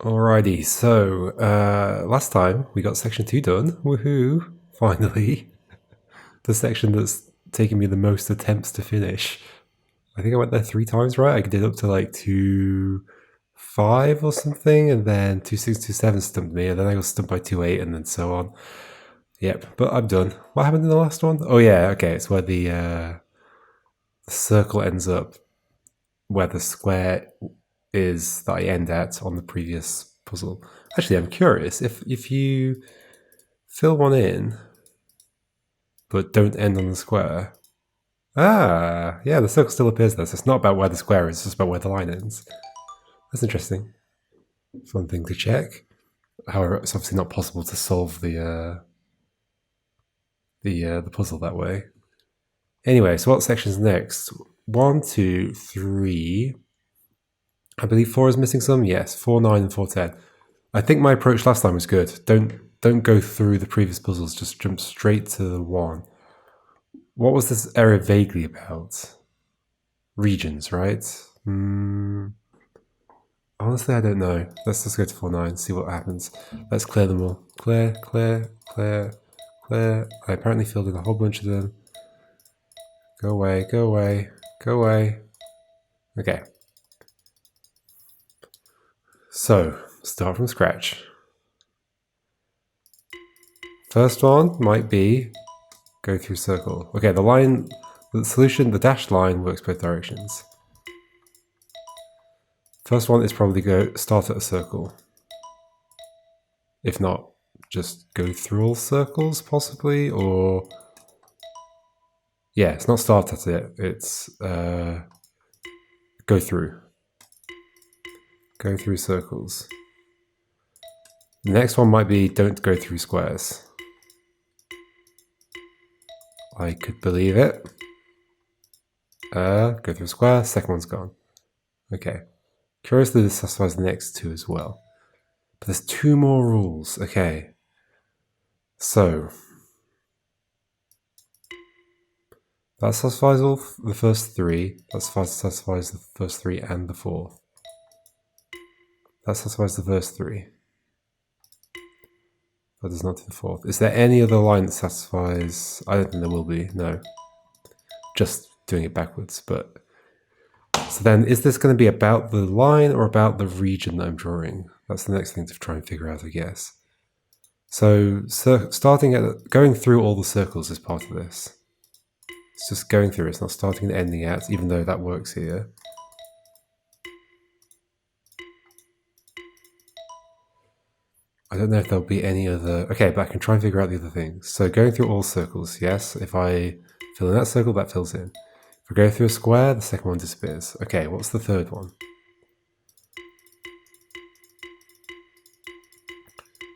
Alrighty, so last time we got section 2 done. Woohoo! Finally. The section that's taken me the most attempts to finish. I think I went there 3 times, right? I did up to like 2.5 or something, and then 2.6, 2.7 stumped me, and then I got stumped by 2.8, and then so on. Yep, but I'm done. What happened in the last one? Oh yeah, okay, it's where the circle ends up where the square is that I end at on the previous puzzle. Actually, I'm curious if you fill one in but don't end on the square. Ah, yeah, the circle still appears there. So it's not about where the square is; it's just about where the line ends. That's interesting. Fun thing to check. However, it's obviously not possible to solve the puzzle that way. Anyway, so what section's next? 1, 2, 3. I believe 4 is missing some. Yes, 4, 9, and 4, 10. I think my approach last time was good. Don't go through the previous puzzles. Just jump straight to the one. What was this area vaguely about? Regions, right? Honestly, I don't know. Let's just go to 4, 9, see what happens. Let's clear them all. Clear, clear, clear, clear. I apparently filled in a whole bunch of them. Go away, go away, go away. Okay. So, start from scratch. First one might be go through circle. Okay, the solution, the dashed line works both directions. First one is probably start at a circle. If not, just go through all circles possibly, or yeah, it's not start at it, it's go through. Go through circles. The next one might be don't go through squares. I could believe it. Go through a square, second one's gone. Okay. Curiously, this satisfies the next two as well. But there's 2 more rules. Okay. So that satisfies all the first 3. That satisfies the first 3 and the 4th. That satisfies the first 3. That does not do the 4th. Is there any other line that satisfies? I don't think there will be. No. Just doing it backwards. But so then, is this going to be about the line or about the region that I'm drawing? That's the next thing to try and figure out, I guess. So going through all the circles is part of this. It's just going through. It's not starting and ending at, even though that works here. I don't know if there'll be any other... Okay, but I can try and figure out the other things. So going through all circles, yes. If I fill in that circle, that fills in. If I go through a square, the second one disappears. Okay, what's the third one?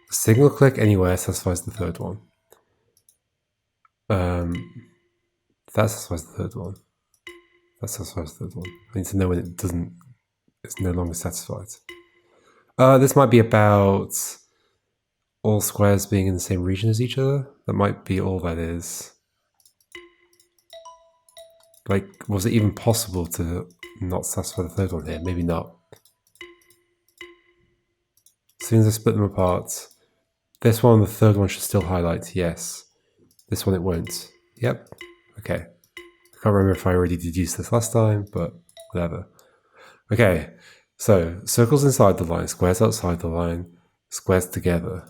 A single click anywhere satisfies the third one. That satisfies the third one. That satisfies the third one. I need to know when it's no longer satisfied. This might be about all squares being in the same region as each other. That might be all that is. Like, was it even possible to not satisfy the third one here? Maybe not. As soon as I split them apart, this one, the third one should still highlight, yes. This one it won't. Yep. Okay. I can't remember if I already deduced this last time, but whatever. Okay, so circles inside the line, squares outside the line, squares together.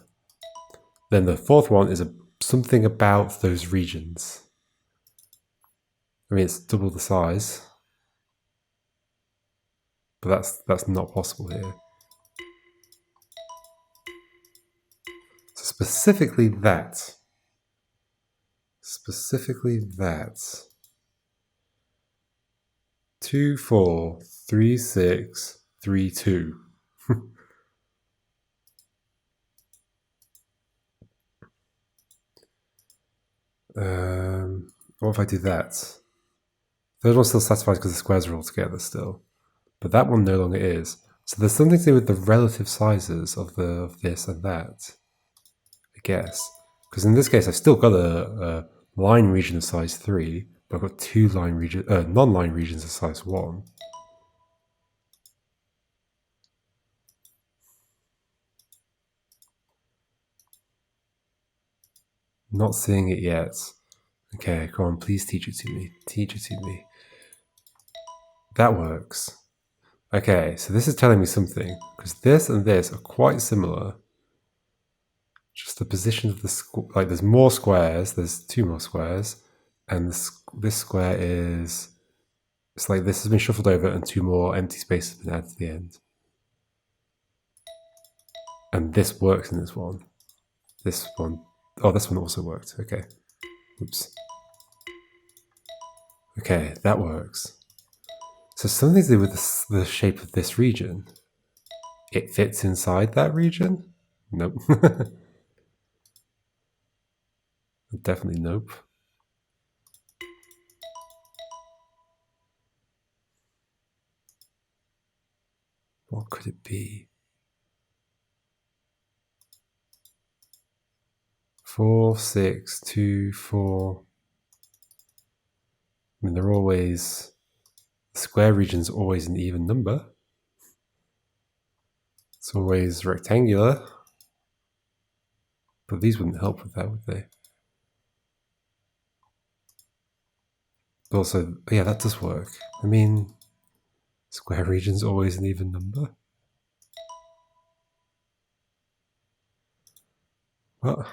Then the fourth one is something about those regions. I mean, it's double the size, but that's not possible here. So specifically that. 2, 4, 3, 6, 3, 2. What if I do that? Third one still satisfies because the squares are all together still. But that one no longer is. So there's something to do with the relative sizes of this and that, I guess. Because in this case, I've still got a line region of size 3, but I've got 2 non-line regions of size 1. Not seeing it yet. Okay, come on, please teach it to me. Teach it to me. That works. Okay, so this is telling me something, because this and this are quite similar. Just the position of the like there's more squares, there's two more squares, and this square is, it's like this has been shuffled over and two more empty spaces have been added to the end. And this works in this one. This one, oh, this one also worked. Okay. Oops. Okay, that works. So something to do with the shape of this region. It fits inside that region? Nope. Definitely nope. What could it be? 4, 6, 2, 4. I mean, they're always, the square region's always an even number. It's always rectangular. But these wouldn't help with that, would they? But also, yeah, that does work. I mean, square region's always an even number. What?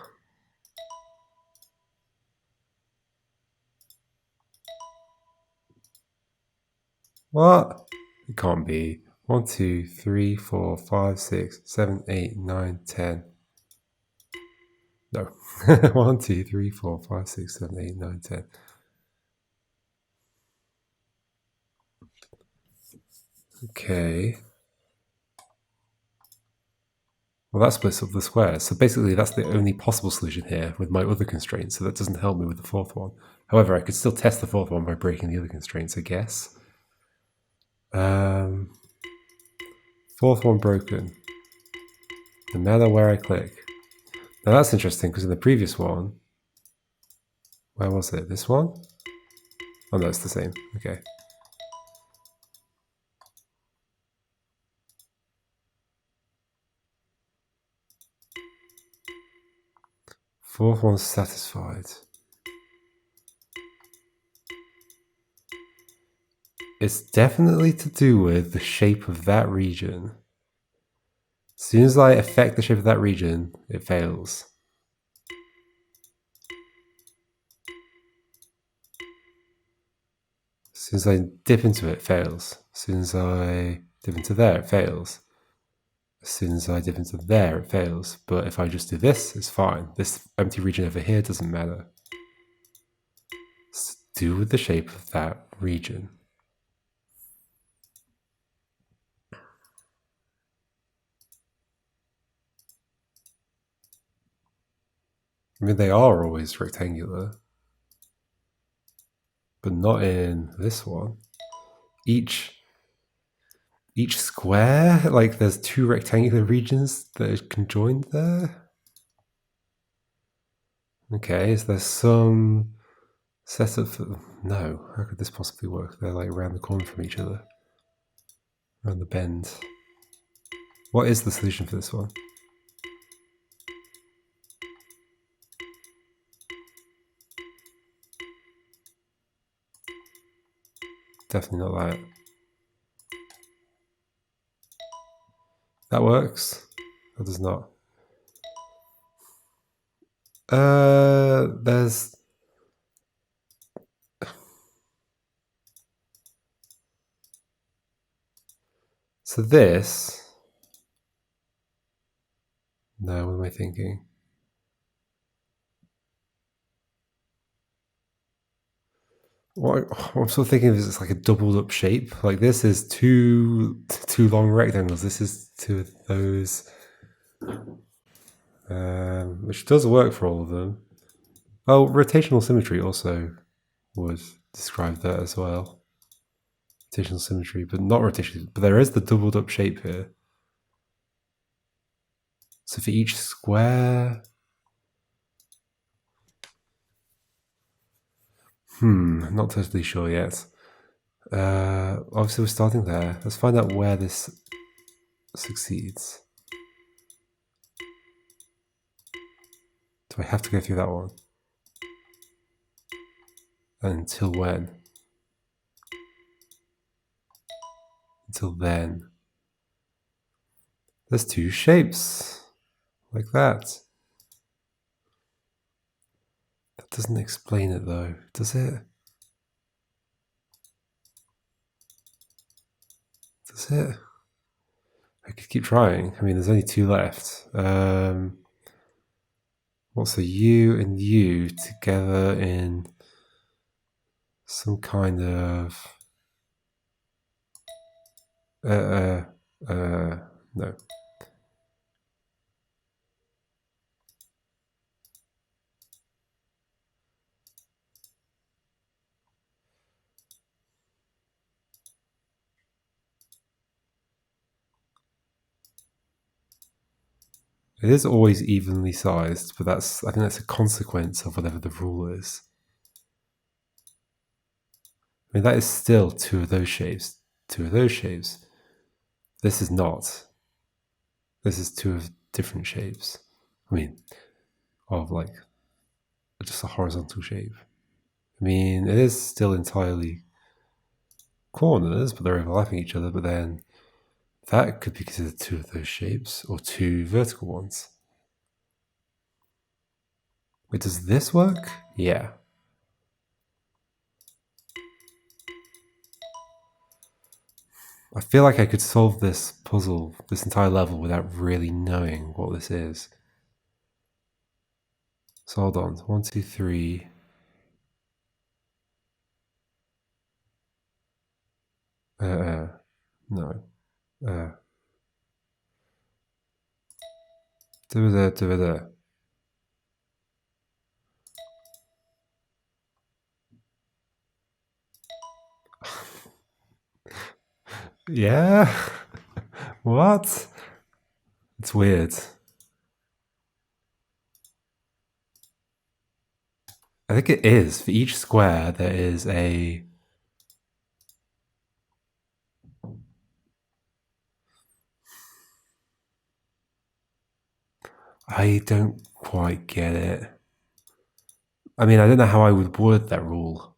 What? It can't be. 1, 2, 3, 4, 5, 6, 7, 8, 9, 10. No. 1, 2, 3, 4, 5, 6, 7, 8, 9, 10. Okay. Well, that splits up the squares. So basically, that's the only possible solution here with my other constraints. So that doesn't help me with the fourth one. However, I could still test the fourth one by breaking the other constraints, I guess. Fourth one broken. No matter where I click. Now that's interesting because in the previous one, where was it? This one? Oh no, it's the same. Okay. Fourth one's satisfied. It's definitely to do with the shape of that region. As soon as I affect the shape of that region, it fails. As soon as I dip into it, it fails. As soon as I dip into there, it fails. As soon as I dip into there, it fails. But if I just do this, it's fine. This empty region over here doesn't matter. It's to do with the shape of that region. I mean, they are always rectangular, but not in this one. Each square, like there's two rectangular regions that are conjoined there. Okay, is there some setup for... No, how could this possibly work? They're like around the corner from each other. Around the bend. What is the solution for this one? Definitely not that. That works. That does not. There's... So this... No, what am I thinking? What I'm sort of thinking of is it's like a doubled up shape. Like this is two long rectangles. This is two of those, which does work for all of them. Well, rotational symmetry also would describe that as well. Rotational symmetry, but not rotational. But there is the doubled up shape here. So for each square... I'm not totally sure yet. Obviously we're starting there. Let's find out where this succeeds. Do I have to go through that one? Until when? Until then. There's two shapes. Like that. That doesn't explain it though, does it? Does it? I could keep trying. I mean, there's only two left. What's a U and U together in some kind of... no. It is always evenly sized, but I think that's a consequence of whatever the rule is. I mean, that is still two of those shapes. Two of those shapes. This is not. This is two of different shapes. I mean, of like just a horizontal shape. I mean, it is still entirely corners, but they're overlapping each other, but then that could be considered two of those shapes, or two vertical ones. Wait, does this work? Yeah. I feel like I could solve this puzzle, this entire level, without really knowing what this is. So hold on. 1, 2, 3. No. Da-da-da-da-da. Yeah? What? It's weird. I think it is. For each square, there is a... I don't quite get it. I mean, I don't know how I would word that rule.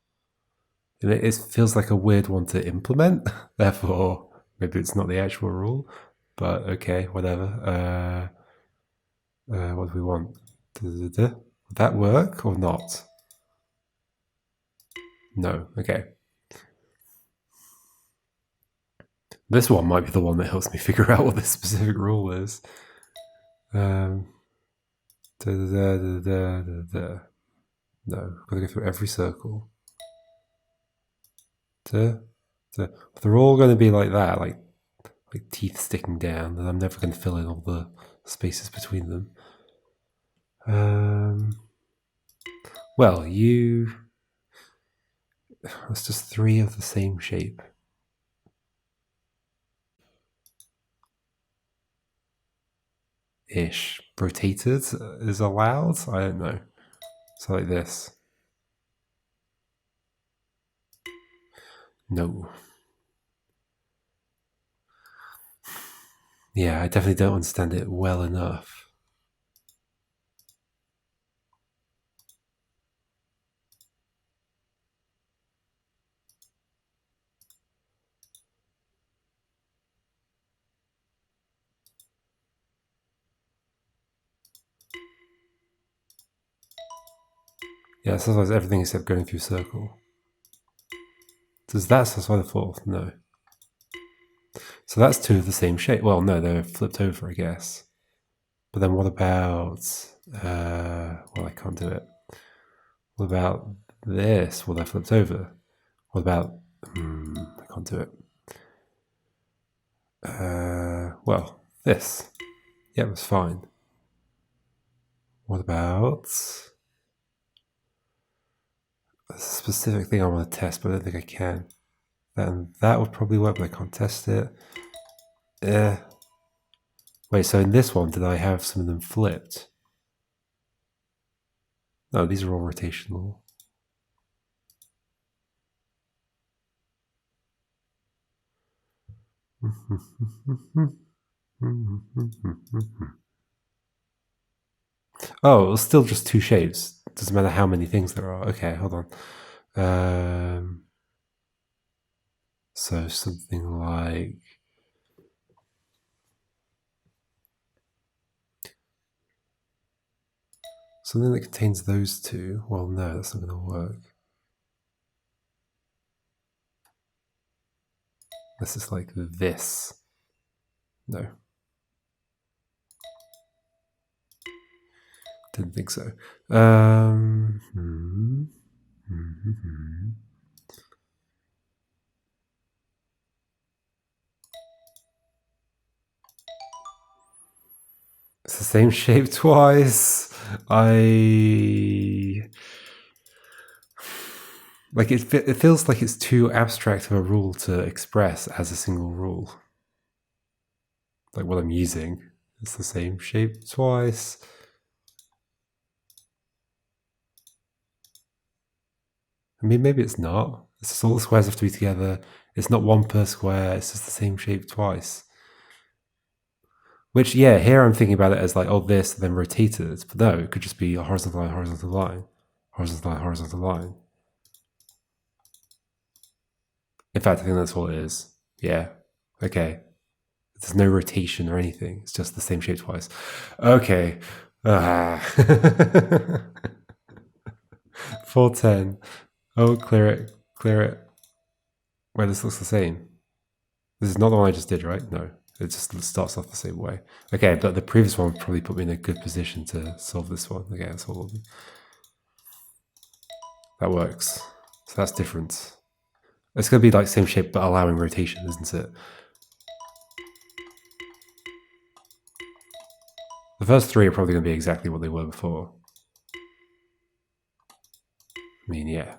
It feels like a weird one to implement. Therefore, maybe it's not the actual rule. But okay, whatever. What do we want? Da-da-da-da. Would that work or not? No. Okay. This one might be the one that helps me figure out what this specific rule is. Da-da-da-da-da-da-da. No, gotta go through every circle. They're all going to be like that, like teeth sticking down, and I'm never going to fill in all the spaces between them. Well, that's just three of the same shape. Ish. Rotated is allowed? I don't know. So like this. No. Yeah, I definitely don't understand it well enough. Yeah, it satisfies everything except going through circle. Does that satisfy the fourth? No. So that's two of the same shape. Well, no, they're flipped over, I guess. But then what about... well, I can't do it. What about this? Well, they're flipped over. What about... I can't do it. Well, this. Yeah, that's fine. What about... a specific thing I want to test, but I don't think I can. Then that would probably work, but I can't test it. Wait, so in this one, did I have some of them flipped? No, these are all rotational. Oh, it's still just two shapes. Doesn't matter how many things there are. Okay, hold on. So something like something that contains those two. Well, no, that's not going to work. This is like this. No. Didn't think so. It's the same shape twice. Like it feels like it's too abstract of a rule to express as a single rule. Like what I'm using. It's the same shape twice. I mean, maybe it's not. It's just all the squares have to be together. It's not one per square. It's just the same shape twice. Which, yeah, here I'm thinking about it as like, oh, this, then rotated. But no, it could just be a horizontal line, horizontal line, horizontal line, horizontal line. In fact, I think that's what it is. Yeah. Okay. There's no rotation or anything. It's just the same shape twice. Okay. 410. Oh, clear it. Clear it. Wait, this looks the same. This is not the one I just did, right? No. It just starts off the same way. Okay, but the previous one probably put me in a good position to solve this one. Okay, that's all of them. That works. So that's different. It's going to be like same shape but allowing rotation, isn't it? The first three are probably going to be exactly what they were before. I mean, yeah.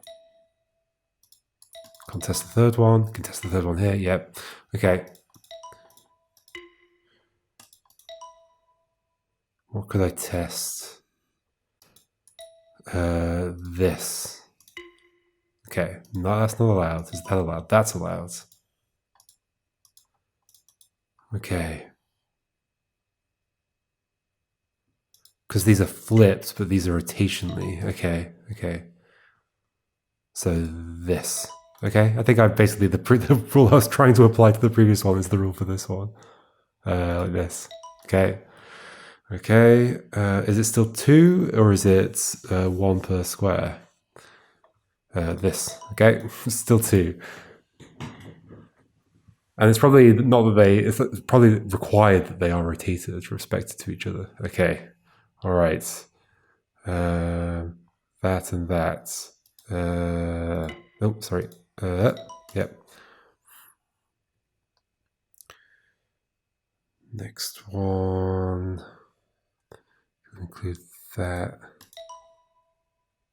Contest the third one. Contest the third one here. Yep. Okay. What could I test? This. Okay. No, that's not allowed. Is that allowed? That's allowed. Okay. Because these are flipped, but these are rotationally. Okay. Okay. So this. Okay. I think I basically the rule I was trying to apply to the previous one is the rule for this one. Like this. Okay. Okay. Is it still 2 or is it 1 per square? This. Okay. Still 2. And it's probably not that it's probably required that they are rotated respected to each other. Okay. All right. That and that. Oh, sorry. Yep. Next one. Include that.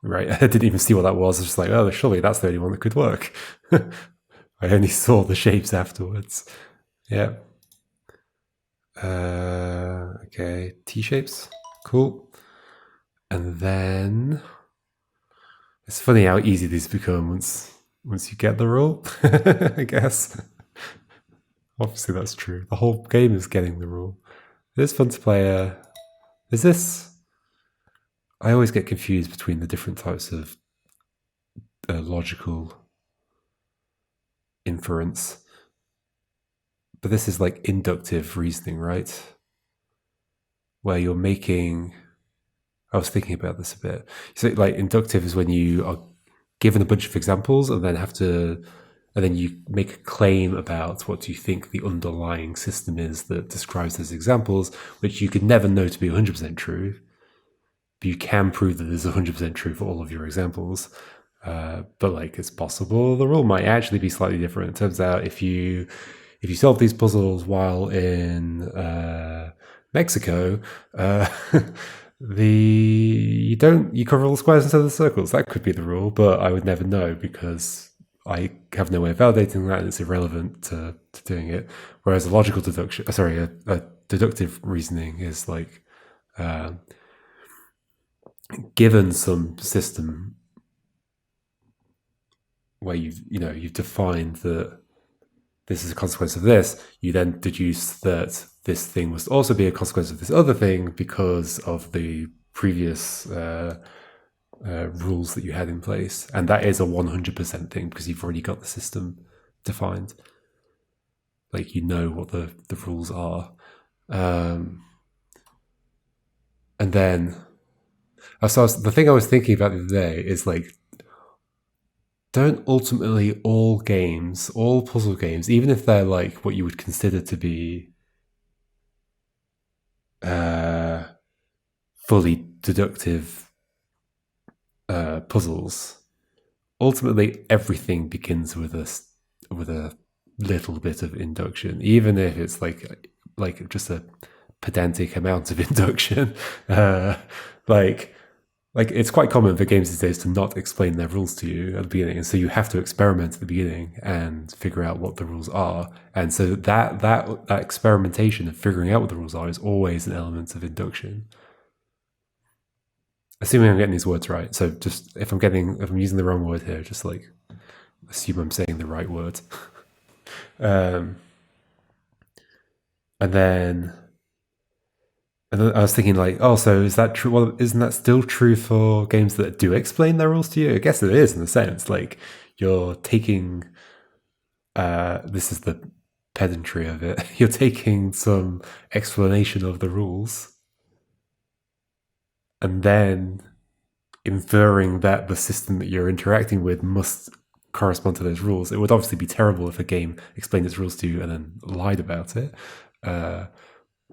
Right. I didn't even see what that was. I was just like, oh, surely that's the only one that could work. I only saw the shapes afterwards. Yeah. Okay. T shapes. Cool. And then it's funny how easy these become once you get the rule, I guess. Obviously that's true. The whole game is getting the rule. It is fun to play. Is this? I always get confused between the different types of logical inference. But this is like inductive reasoning, right? Where you're making. I was thinking about this a bit. So, like, inductive is when you are given a bunch of examples and then you make a claim about what you think the underlying system is that describes those examples, which you could never know to be 100% true. But you can prove that there's 100% true for all of your examples. But like, it's possible the rule might actually be slightly different. It turns out if you solve these puzzles while in Mexico, you cover all the squares instead of the circles. That could be the rule, but I would never know because I have no way of validating that, and it's irrelevant to doing it. Whereas a logical deduction, a deductive reasoning is like given some system where you've defined that this is a consequence of this, you then deduce that this thing must also be a consequence of this other thing because of the previous rules that you had in place, and that is a 100% thing because you've already got the system defined. Like you know what the rules are, and then the thing I was thinking about the other day is like, don't ultimately all games, all puzzle games, even if they're like what you would consider to be fully deductive puzzles, ultimately everything begins with a little bit of induction, even if it's like just a pedantic amount of induction. Like like it's quite common for games these days to not explain their rules to you at the beginning, and so you have to experiment at the beginning and figure out what the rules are. And so that experimentation of figuring out what the rules are is always an element of induction. Assuming I'm getting these words right. So just if I'm using the wrong word here, just like assume I'm saying the right word. And then I was thinking, like, oh, so is that true? Well, isn't that still true for games that do explain their rules to you? I guess it is in a sense. Like, you're taking, this is the pedantry of it, you're taking some explanation of the rules and then inferring that the system that you're interacting with must correspond to those rules. It would obviously be terrible if a game explained its rules to you and then lied about it.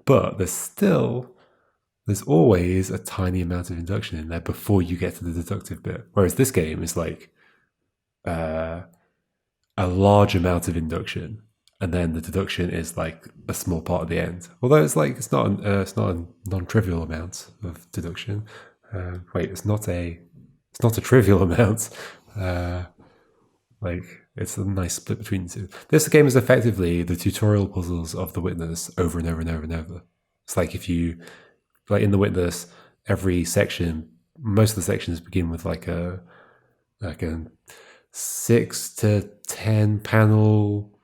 But there's always a tiny amount of induction in there before you get to the deductive bit. Whereas this game is like a large amount of induction, and then the deduction is like a small part at the end. Although it's not a non-trivial amount of deduction. Wait, it's not a trivial amount. Like it's a nice split between the two. This game is effectively the tutorial puzzles of The Witness over and over and over and over. It's like if you like in The Witness, every section, most of the sections begin with like a 6 to 10 panel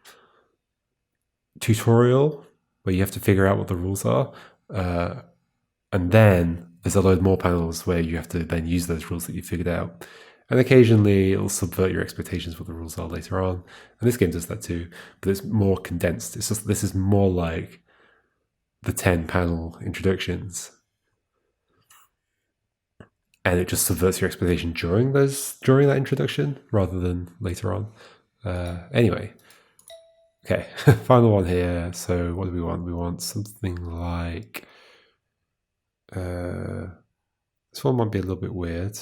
tutorial where you have to figure out what the rules are, and then there's a load more panels where you have to then use those rules that you figured out. And occasionally it'll subvert your expectations of what the rules are later on. And this game does that too, but it's more condensed. It's just this is more like the 10 panel introductions, and it just subverts your expectation during that introduction rather than later on. Anyway, okay, final one here. So what do we want? We want something like this one might be a little bit weird.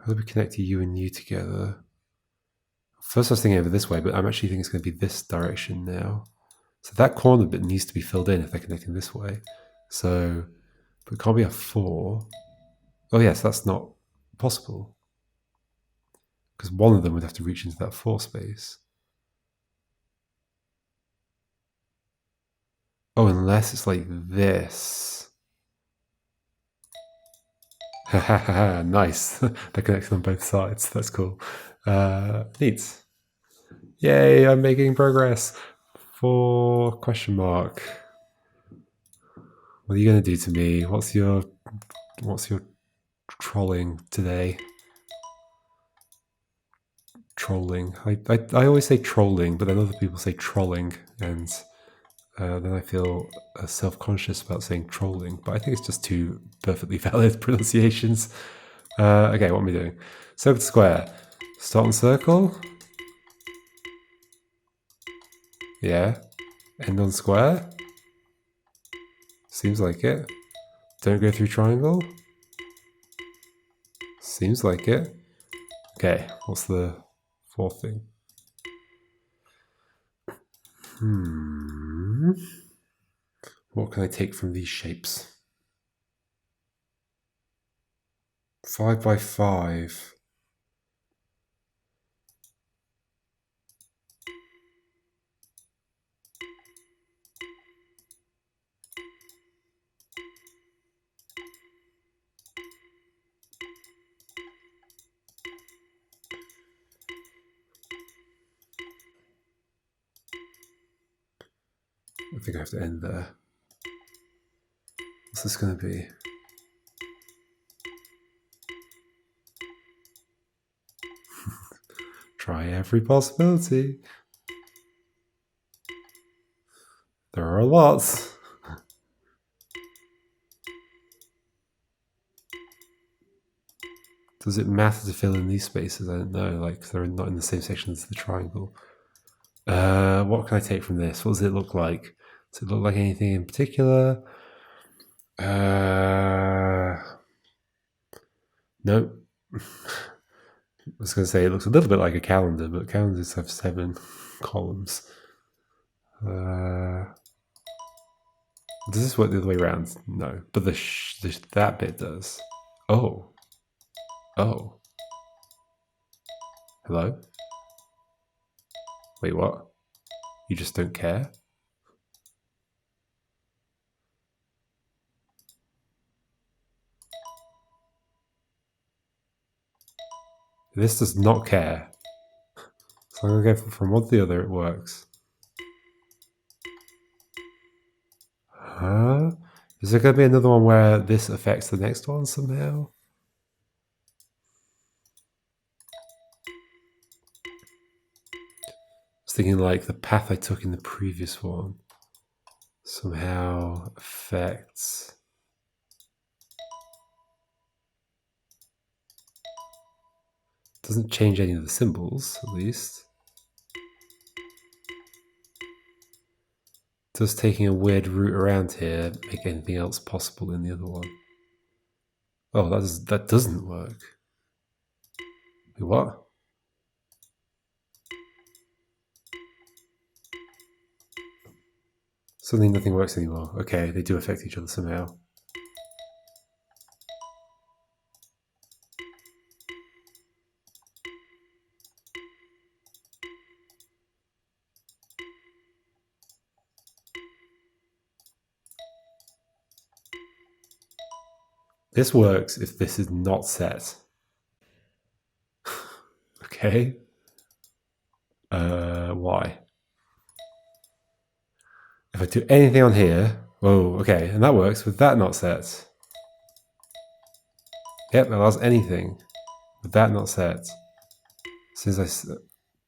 How do we connect you and you together? First I was thinking over this way, but I'm actually thinking it's going to be this direction now. So that corner bit needs to be filled in if they're connecting this way. So, but it can't be a 4. Oh yes, that's not possible. Because one of them would have to reach into that 4 space. Oh, unless it's like this. Nice. They're connected on both sides. That's cool. Neat. Yay, I'm making progress. 4 question mark. What are you going to do to me? What's your trolling today? Trolling. I always say trolling, but then other people say trolling, and then I feel self-conscious about saying trolling. But I think it's just two perfectly valid pronunciations. Okay, what am I doing? Circle to square. Start on circle. Yeah. End on square. Seems like it. Don't go through triangle. Seems like it. Okay, what's the 4th thing? What can I take from these shapes? 5 by 5. I think I have to end there. What's this going to be? Try every possibility. There are lots. Does it matter to fill in these spaces? I don't know. Like, they're not in the same section as the triangle. What can I take from this? What does it look like? Does it look like anything in particular? Nope. I was going to say it looks a little bit like a calendar, but calendars have 7 columns. Does this work the other way around? No, but that bit does. Oh. Hello? Wait, what? You just don't care? This does not care. So I'm going to go from one to the other, it works. Huh? Is there going to be another one where this affects the next one somehow? I was thinking like the path I took in the previous one somehow affects... Doesn't change any of the symbols, at least. Does taking a weird route around here make anything else possible in the other one? Oh, that doesn't work. Wait, what? Suddenly nothing works anymore. Okay, they do affect each other somehow. This works if this is not set. Okay. Why? If I do anything on here... Oh, okay, and that works with that not set. Yep, that allows anything with that not set. Since I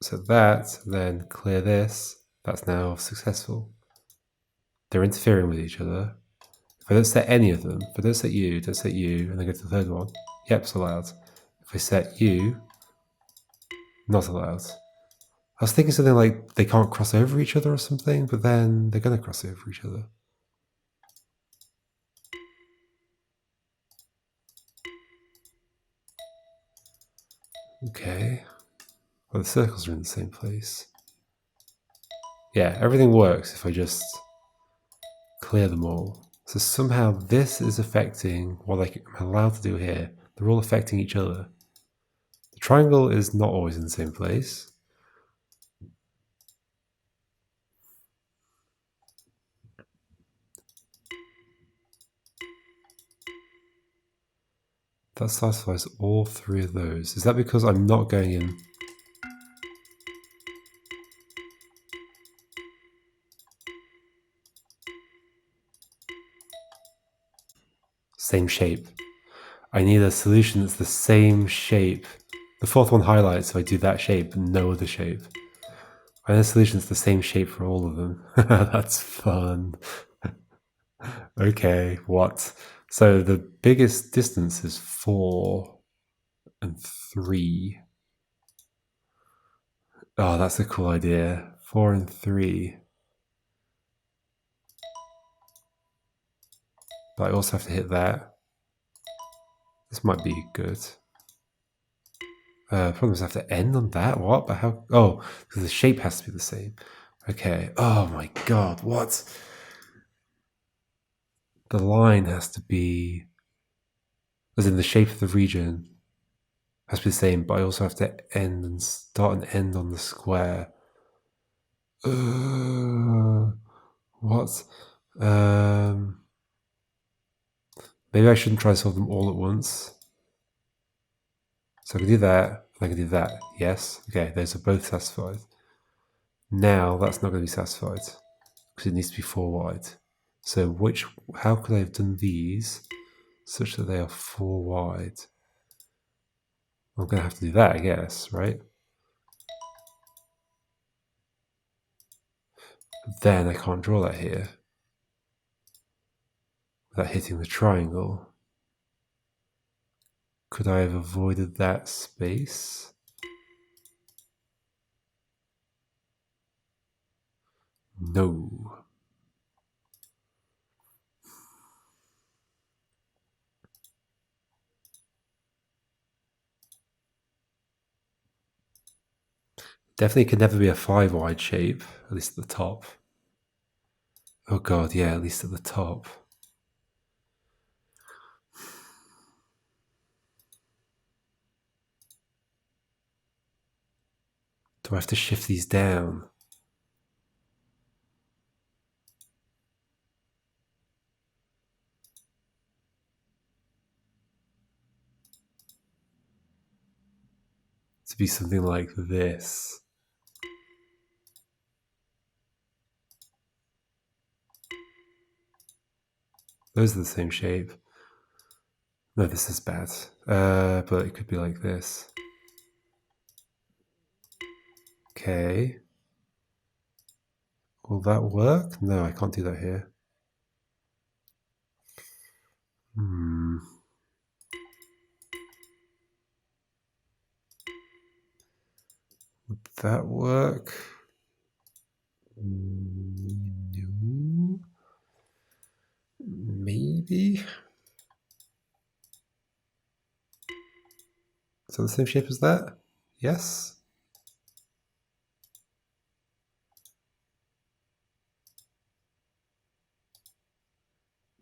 set that, then clear this, that's now successful. They're interfering with each other. If I don't set any of them, if I don't set you, and then go to the third one, yep, it's allowed. If I set you, not allowed. I was thinking something like they can't cross over each other or something, but then they're going to cross over each other. Okay. Well, the circles are in the same place. Yeah, everything works if I just clear them all. So somehow this is affecting what I'm allowed to do here. They're all affecting each other. The triangle is not always in the same place. That satisfies all 3 of those. Is that because I'm not going in? Same shape. I need a solution that's the same shape. The 4th one highlights if I do that shape, but no other shape. I need a solution that's the same shape for all of them. That's fun. Okay, what? So the biggest distance is 4 and 3. Oh, that's a cool idea. 4 and 3. But I also have to hit that. This might be good. Problems have to end on that? What? But how? Oh, because the shape has to be the same. Okay. Oh my god, what? The line has to be... As in the shape of the region has to be the same, but I also have to end and start and end on the square. What? Maybe I shouldn't try to solve them all at once. So I can do that, and I can do that. Yes. Okay, those are both satisfied. Now that's not going to be satisfied because it needs to be 4 wide. So how could I have done these such that they are 4 wide? I'm going to have to do that, I guess, right? Then I can't draw that here without hitting the triangle. Could I have avoided that space? No. Definitely could never be a 5 wide shape, at least at the top. Oh god, yeah, at least at the top. Do I have to shift these down? To be something like this. Those are the same shape. No, this is bad. But it could be like this. Okay. Will that work? No, I can't do that here. Would that work? No. Maybe? Is that the same shape as that? Yes?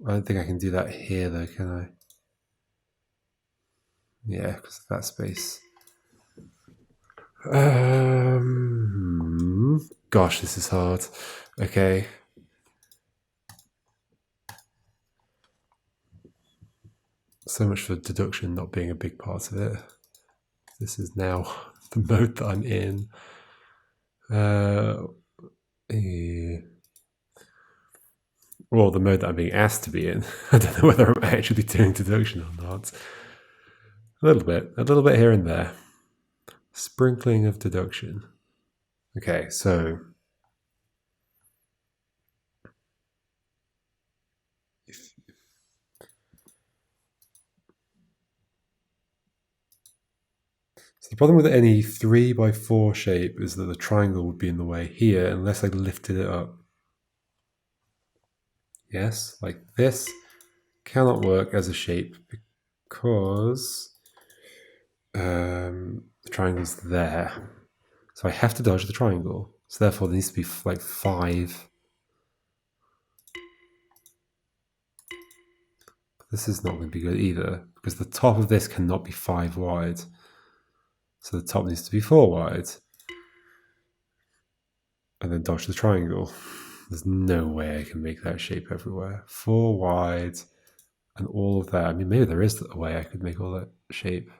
I don't think I can do that here though, can I? Yeah, because of that space. Gosh, this is hard. Okay. So much for deduction not being a big part of it. This is now the mode that I'm in. Well, the mode that I'm being asked to be in. I don't know whether I'm actually doing deduction or not. A little bit here and there. Sprinkling of deduction. Okay, so the problem with any 3x4 shape is that the triangle would be in the way here unless I lifted it up. Yes, like this cannot work as a shape because the triangle's there. So I have to dodge the triangle. So therefore there needs to be like 5. This is not going to be good either because the top of this cannot be 5 wide. So the top needs to be 4 wide. And then dodge the triangle. There's no way I can make that shape everywhere. 4 wide and all of that. I mean, maybe there is a way I could make all that shape.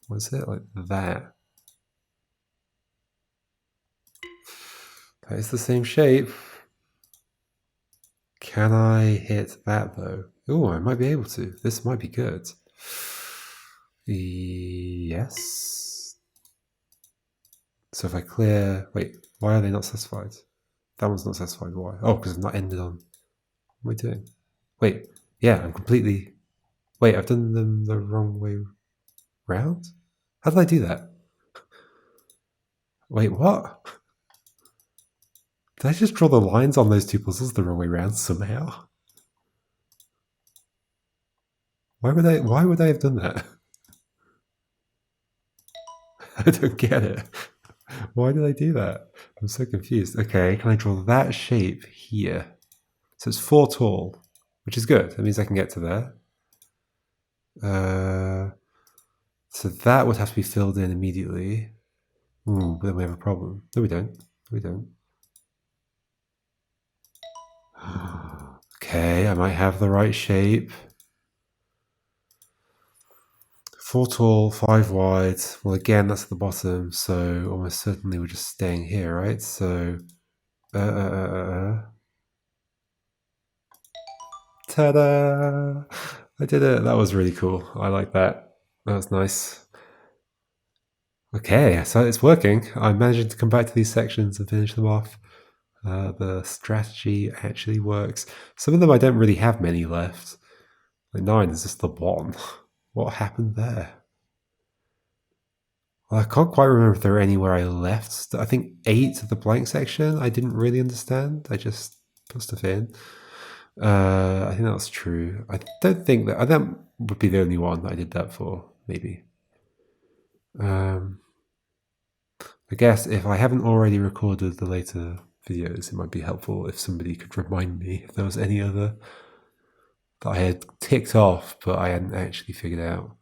What's it? Like that. That is the same shape. Can I hit that though? Oh, I might be able to. This might be good. Yes. So if I clear... Wait, why are they not specified? That one's not specified. Why? Oh, because I've not ended on... What am I doing? Wait, yeah, I'm completely... Wait, I've done them the wrong way round? How did I do that? Wait, what? Did I just draw the lines on those two puzzles the wrong way round somehow? Why would I have done that? I don't get it. Why did I do that? I'm so confused. Okay, can I draw that shape here? So it's 4 tall, which is good. That means I can get to there. So that would have to be filled in immediately. But then we have a problem. No, we don't. We don't. Okay, I might have the right shape. 4 tall, 5 wide. Well, again, that's at the bottom, so almost certainly we're just staying here, right? So, Ta-da! I did it. That was really cool. I like that. That was nice. Okay, so it's working. I'm managing to come back to these sections and finish them off. The strategy actually works. Some of them I don't really have many left. Like 9 is just the one. What happened there? Well, I can't quite remember if there were anywhere I left. I think 8, the blank section, I didn't really understand. I just put stuff in. I think that's true. I don't think that would be the only one that I did that for, maybe. I guess if I haven't already recorded the later videos, it might be helpful if somebody could remind me if there was any other that I had ticked off but I hadn't actually figured out.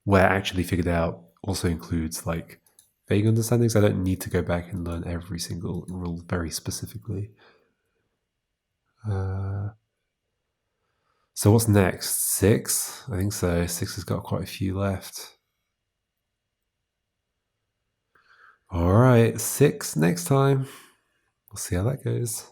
Where actually figured out also includes like vague understandings. I don't need to go back and learn every single rule very specifically. So what's next? 6? I think so. 6 has got quite a few left. All right, 6 next time. We'll see how that goes.